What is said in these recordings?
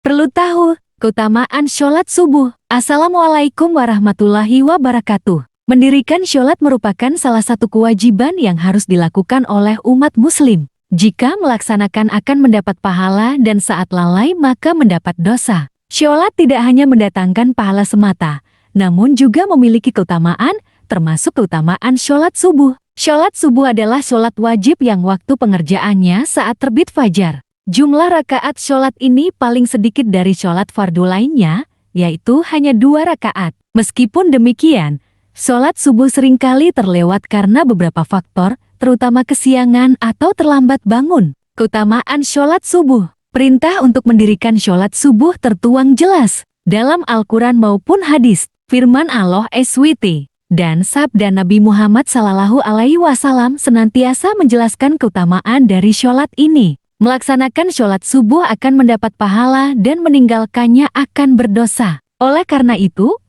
Perlu tahu, keutamaan sholat subuh. Assalamualaikum warahmatullahi wabarakatuh. Mendirikan sholat merupakan salah satu kewajiban yang harus dilakukan oleh umat muslim. Jika melaksanakan akan mendapat pahala dan saat lalai maka mendapat dosa. Sholat tidak hanya mendatangkan pahala semata, namun juga memiliki keutamaan, termasuk keutamaan sholat subuh. Sholat subuh adalah sholat wajib yang waktu pengerjaannya saat terbit fajar. Jumlah rakaat sholat ini paling sedikit dari sholat fardu lainnya, yaitu hanya 2 rakaat. Meskipun demikian, sholat subuh seringkali terlewat karena beberapa faktor, terutama kesiangan atau terlambat bangun. Keutamaan sholat subuh. Perintah untuk mendirikan sholat subuh tertuang jelas dalam Al-Quran maupun hadis. Firman Allah SWT dan sabda Nabi Muhammad SAW senantiasa menjelaskan keutamaan dari sholat ini. Melaksanakan sholat subuh akan mendapat pahala dan meninggalkannya akan berdosa. Oleh karena itu,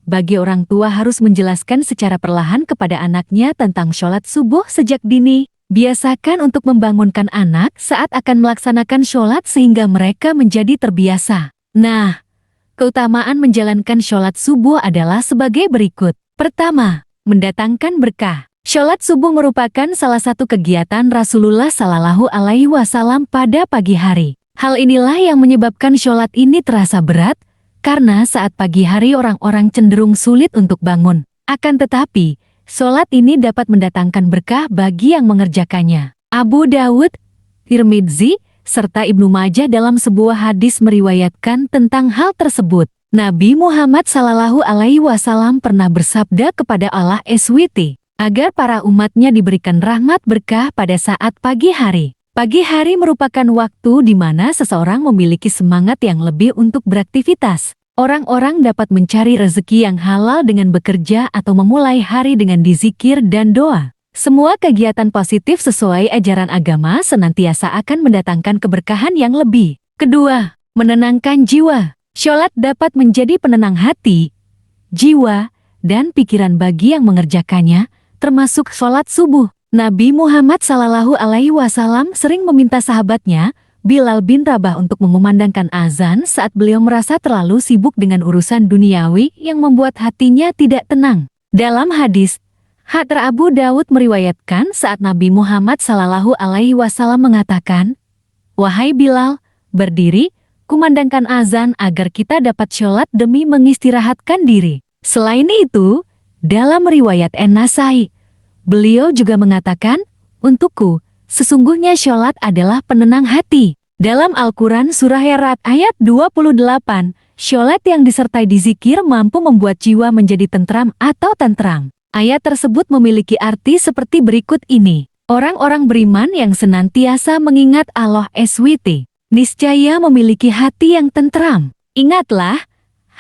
bagi orang tua harus menjelaskan secara perlahan kepada anaknya tentang sholat subuh sejak dini. Biasakan untuk membangunkan anak saat akan melaksanakan sholat sehingga mereka menjadi terbiasa. Nah, keutamaan menjalankan sholat subuh adalah sebagai berikut. Pertama, mendatangkan berkah. Sholat subuh merupakan salah satu kegiatan Rasulullah SAW pada pagi hari. Hal inilah yang menyebabkan sholat ini terasa berat, karena saat pagi hari orang-orang cenderung sulit untuk bangun. Akan tetapi, sholat ini dapat mendatangkan berkah bagi yang mengerjakannya. Abu Dawud, Tirmidzi, serta Ibnu Majah dalam sebuah hadis meriwayatkan tentang hal tersebut. Nabi Muhammad SAW pernah bersabda kepada Allah SWT, agar para umatnya diberikan rahmat berkah pada saat pagi hari. Pagi hari merupakan waktu di mana seseorang memiliki semangat yang lebih untuk beraktivitas. Orang-orang dapat mencari rezeki yang halal dengan bekerja atau memulai hari dengan dizikir dan doa. Semua kegiatan positif sesuai ajaran agama senantiasa akan mendatangkan keberkahan yang lebih. Kedua, menenangkan jiwa. Sholat dapat menjadi penenang hati, jiwa, dan pikiran bagi yang mengerjakannya, termasuk sholat subuh. Nabi Muhammad SAW sering meminta sahabatnya, Bilal bin Rabah untuk mengumandangkan azan saat beliau merasa terlalu sibuk dengan urusan duniawi yang membuat hatinya tidak tenang. Dalam hadis, Hadr Abu Dawud meriwayatkan saat Nabi Muhammad SAW mengatakan, "Wahai Bilal, berdiri, kumandangkan azan agar kita dapat sholat demi mengistirahatkan diri." Selain itu, dalam riwayat An-Nasai, beliau juga mengatakan, "Untukku, sesungguhnya sholat adalah penenang hati." Dalam Al-Quran Surah Ar-Ra'd ayat 28, sholat yang disertai dizikir mampu membuat jiwa menjadi tentram atau tentram. Ayat tersebut memiliki arti seperti berikut ini. Orang-orang beriman yang senantiasa mengingat Allah SWT, niscaya memiliki hati yang tentram. Ingatlah,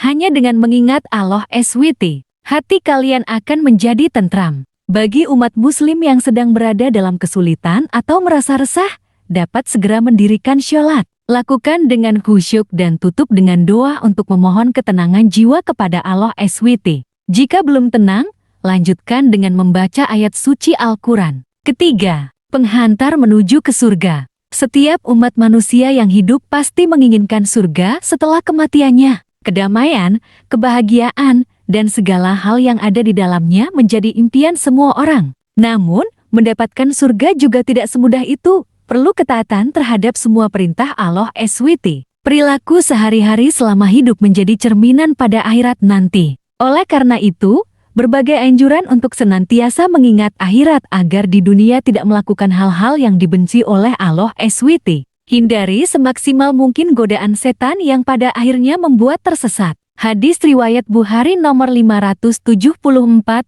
hanya dengan mengingat Allah SWT, hati kalian akan menjadi tentram. Bagi umat muslim yang sedang berada dalam kesulitan atau merasa resah, dapat segera mendirikan sholat. Lakukan dengan khusyuk dan tutup dengan doa untuk memohon ketenangan jiwa kepada Allah SWT. Jika belum tenang, lanjutkan dengan membaca ayat suci Al-Quran. Ketiga, penghantar menuju ke surga. Setiap umat manusia yang hidup pasti menginginkan surga setelah kematiannya. Kedamaian, kebahagiaan, dan segala hal yang ada di dalamnya menjadi impian semua orang. Namun, mendapatkan surga juga tidak semudah itu. Perlu ketaatan terhadap semua perintah Allah SWT. Perilaku sehari-hari selama hidup menjadi cerminan pada akhirat nanti. Oleh karena itu, berbagai anjuran untuk senantiasa mengingat akhirat agar di dunia tidak melakukan hal-hal yang dibenci oleh Allah SWT. Hindari semaksimal mungkin godaan setan yang pada akhirnya membuat tersesat. Hadis riwayat Bukhari nomor 574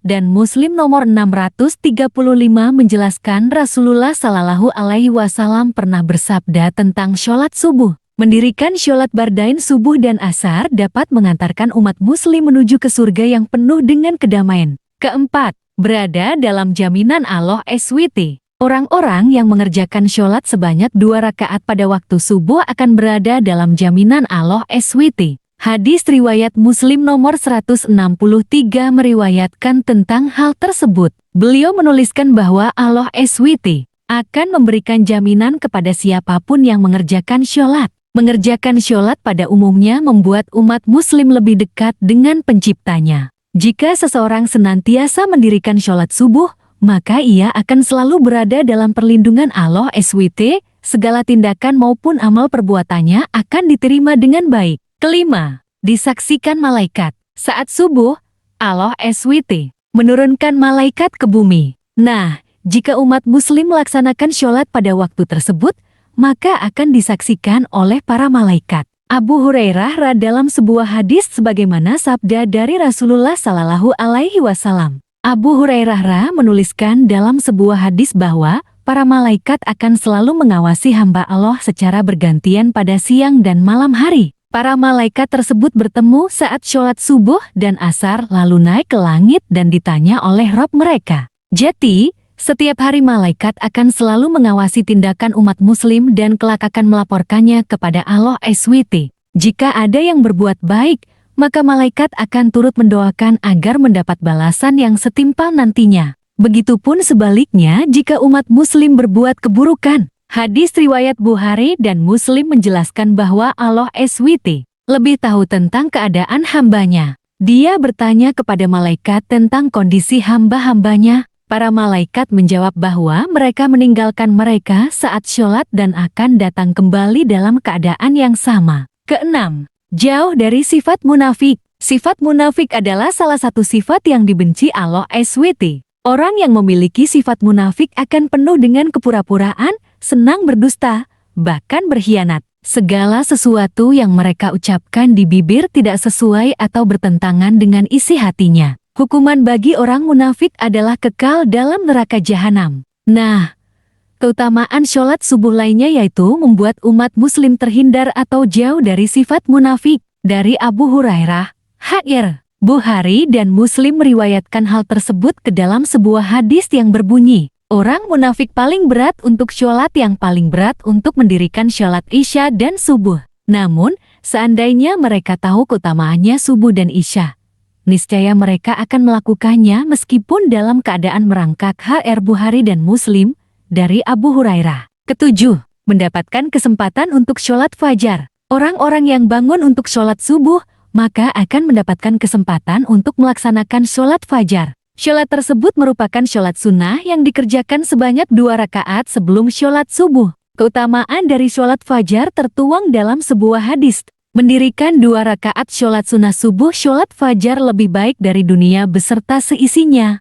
dan Muslim nomor 635 menjelaskan Rasulullah SAW pernah bersabda tentang sholat subuh. Mendirikan sholat bardain subuh dan asar dapat mengantarkan umat muslim menuju ke surga yang penuh dengan kedamaian. Keempat, berada dalam jaminan Allah SWT. Orang-orang yang mengerjakan sholat sebanyak 2 rakaat pada waktu subuh akan berada dalam jaminan Allah SWT. Hadis riwayat Muslim nomor 163 meriwayatkan tentang hal tersebut. Beliau menuliskan bahwa Allah SWT akan memberikan jaminan kepada siapapun yang mengerjakan sholat. Mengerjakan sholat pada umumnya membuat umat muslim lebih dekat dengan penciptanya. Jika seseorang senantiasa mendirikan sholat subuh, maka ia akan selalu berada dalam perlindungan Allah SWT, segala tindakan maupun amal perbuatannya akan diterima dengan baik. Kelima, disaksikan malaikat. Saat subuh, Allah SWT menurunkan malaikat ke bumi. Nah, jika umat muslim melaksanakan sholat pada waktu tersebut, maka akan disaksikan oleh para malaikat. Abu Hurairah dalam sebuah hadis sebagaimana sabda dari Rasulullah Sallallahu Alaihi Wasallam. Abu Hurairah menuliskan dalam sebuah hadis bahwa para malaikat akan selalu mengawasi hamba Allah secara bergantian pada siang dan malam hari. Para malaikat tersebut bertemu saat sholat subuh dan asar lalu naik ke langit dan ditanya oleh Rabb mereka. Jadi, setiap hari malaikat akan selalu mengawasi tindakan umat muslim dan kelak akan melaporkannya kepada Allah SWT. Jika ada yang berbuat baik, maka malaikat akan turut mendoakan agar mendapat balasan yang setimpal nantinya. Begitupun sebaliknya jika umat muslim berbuat keburukan. Hadis riwayat Bukhari dan Muslim menjelaskan bahwa Allah SWT lebih tahu tentang keadaan hambanya. Dia bertanya kepada malaikat tentang kondisi hamba-hambanya. Para malaikat menjawab bahwa mereka meninggalkan mereka saat sholat dan akan datang kembali dalam keadaan yang sama. Keenam, jauh dari sifat munafik. Sifat munafik adalah salah satu sifat yang dibenci Allah SWT. Orang yang memiliki sifat munafik akan penuh dengan kepura-puraan, senang berdusta, bahkan berkhianat. Segala sesuatu yang mereka ucapkan di bibir tidak sesuai atau bertentangan dengan isi hatinya. Hukuman bagi orang munafik adalah kekal dalam neraka jahanam. Nah, keutamaan sholat subuh lainnya yaitu membuat umat muslim terhindar atau jauh dari sifat munafik. Dari Abu Hurairah, Bukhari dan Muslim meriwayatkan hal tersebut ke dalam sebuah hadis yang berbunyi, orang munafik paling berat untuk sholat yang paling berat untuk mendirikan sholat isya dan subuh. Namun, seandainya mereka tahu keutamaannya subuh dan isya, niscaya mereka akan melakukannya meskipun dalam keadaan merangkak. Bukhari dan Muslim, dari Abu Hurairah. Ketujuh, mendapatkan kesempatan untuk sholat fajar. Orang-orang yang bangun untuk sholat subuh, maka akan mendapatkan kesempatan untuk melaksanakan sholat fajar. Sholat tersebut merupakan sholat sunnah yang dikerjakan sebanyak 2 rakaat sebelum sholat subuh. Keutamaan dari sholat fajar tertuang dalam sebuah hadis. Mendirikan 2 rakaat sholat sunnah subuh sholat fajar lebih baik dari dunia beserta seisinya.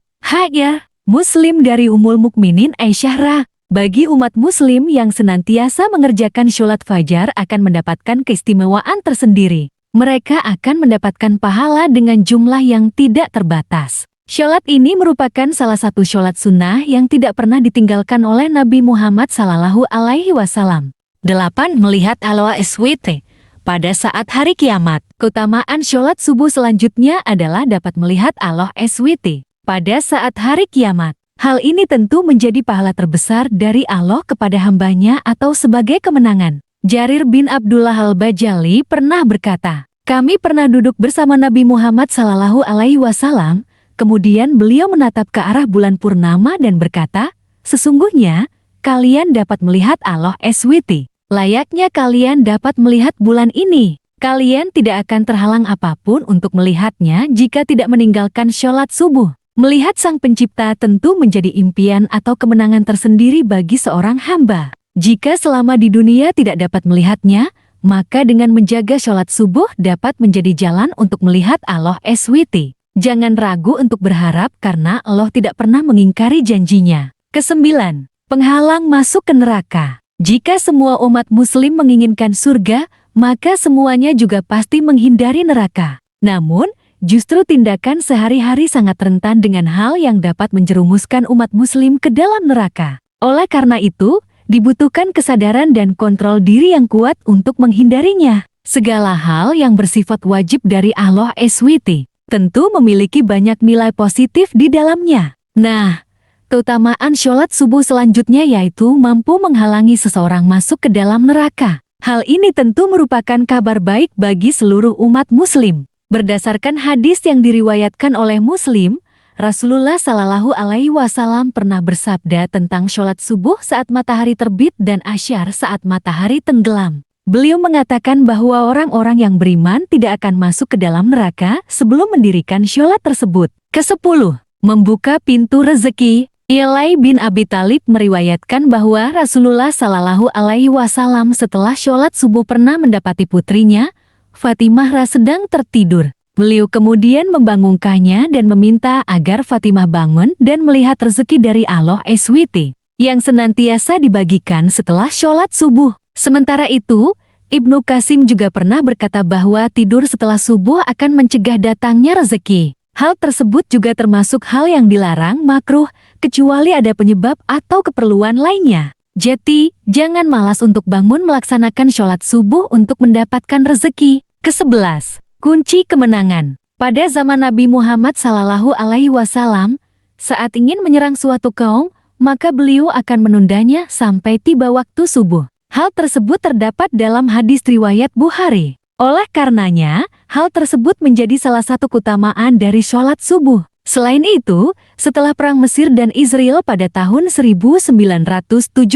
Muslim dari Ummul Mukminin Aisyah. Bagi umat muslim yang senantiasa mengerjakan sholat fajar akan mendapatkan keistimewaan tersendiri. Mereka akan mendapatkan pahala dengan jumlah yang tidak terbatas. Sholat ini merupakan salah satu sholat sunnah yang tidak pernah ditinggalkan oleh Nabi Muhammad Sallallahu Alaihi Wasallam. 8. Melihat Allah SWT pada saat hari kiamat. Keutamaan sholat subuh selanjutnya adalah dapat melihat Allah SWT pada saat hari kiamat. Hal ini tentu menjadi pahala terbesar dari Allah kepada hambanya atau sebagai kemenangan. Jarir bin Abdullah al-Bajali pernah berkata, kami pernah duduk bersama Nabi Muhammad Sallallahu Alaihi Wasallam, kemudian beliau menatap ke arah bulan purnama dan berkata, sesungguhnya, kalian dapat melihat Allah SWT. Layaknya kalian dapat melihat bulan ini. Kalian tidak akan terhalang apapun untuk melihatnya jika tidak meninggalkan sholat subuh. Melihat Sang Pencipta tentu menjadi impian atau kemenangan tersendiri bagi seorang hamba. Jika selama di dunia tidak dapat melihatnya, maka dengan menjaga sholat subuh dapat menjadi jalan untuk melihat Allah SWT. Jangan ragu untuk berharap karena Allah tidak pernah mengingkari janjinya. Kesembilan, penghalang masuk ke neraka. Jika semua umat muslim menginginkan surga, maka semuanya juga pasti menghindari neraka. Namun, justru tindakan sehari-hari sangat rentan dengan hal yang dapat menjerumuskan umat muslim ke dalam neraka. Oleh karena itu, dibutuhkan kesadaran dan kontrol diri yang kuat untuk menghindarinya. Segala hal yang bersifat wajib dari Allah SWT tentu memiliki banyak nilai positif di dalamnya. Nah, keutamaan sholat subuh selanjutnya yaitu mampu menghalangi seseorang masuk ke dalam neraka. Hal ini tentu merupakan kabar baik bagi seluruh umat muslim. Berdasarkan hadis yang diriwayatkan oleh Muslim, Rasulullah Sallallahu Alaihi Wasallam pernah bersabda tentang sholat subuh saat matahari terbit dan asyar saat matahari tenggelam. Beliau mengatakan bahwa orang-orang yang beriman tidak akan masuk ke dalam neraka sebelum mendirikan sholat tersebut. Ke-10. Membuka pintu rezeki. Ilai bin Abi Thalib meriwayatkan bahwa Rasulullah Shallallahu Alaihi Wasallam setelah sholat subuh pernah mendapati putrinya, Fatimah sedang tertidur. Beliau kemudian membangunkannya dan meminta agar Fatimah bangun dan melihat rezeki dari Allah SWT yang senantiasa dibagikan setelah sholat subuh. Sementara itu, Ibnu Qasim juga pernah berkata bahwa tidur setelah subuh akan mencegah datangnya rezeki. Hal tersebut juga termasuk hal yang dilarang makruh, kecuali ada penyebab atau keperluan lainnya. Jadi, jangan malas untuk bangun melaksanakan sholat subuh untuk mendapatkan rezeki. Ke-11. Kunci kemenangan. Pada zaman Nabi Muhammad Sallallahu Alaihi Wasallam, saat ingin menyerang suatu kaum, maka beliau akan menundanya sampai tiba waktu subuh. Hal tersebut terdapat dalam hadis riwayat Bukhari. Oleh karenanya, hal tersebut menjadi salah satu keutamaan dari sholat subuh. Selain itu, setelah Perang Mesir dan Israel pada tahun 1973,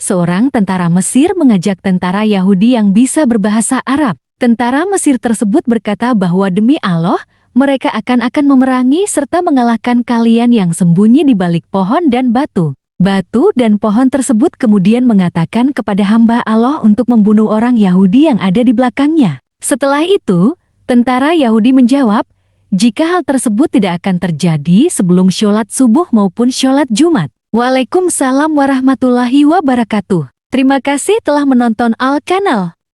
seorang tentara Mesir mengajak tentara Yahudi yang bisa berbahasa Arab. Tentara Mesir tersebut berkata bahwa demi Allah, mereka akan memerangi serta mengalahkan kalian yang sembunyi di balik pohon dan batu. Batu dan pohon tersebut kemudian mengatakan kepada hamba Allah untuk membunuh orang Yahudi yang ada di belakangnya. Setelah itu, tentara Yahudi menjawab, jika hal tersebut tidak akan terjadi sebelum sholat subuh maupun sholat Jumat. Waalaikumsalam warahmatullahi wabarakatuh. Terima kasih telah menonton Al Kanal.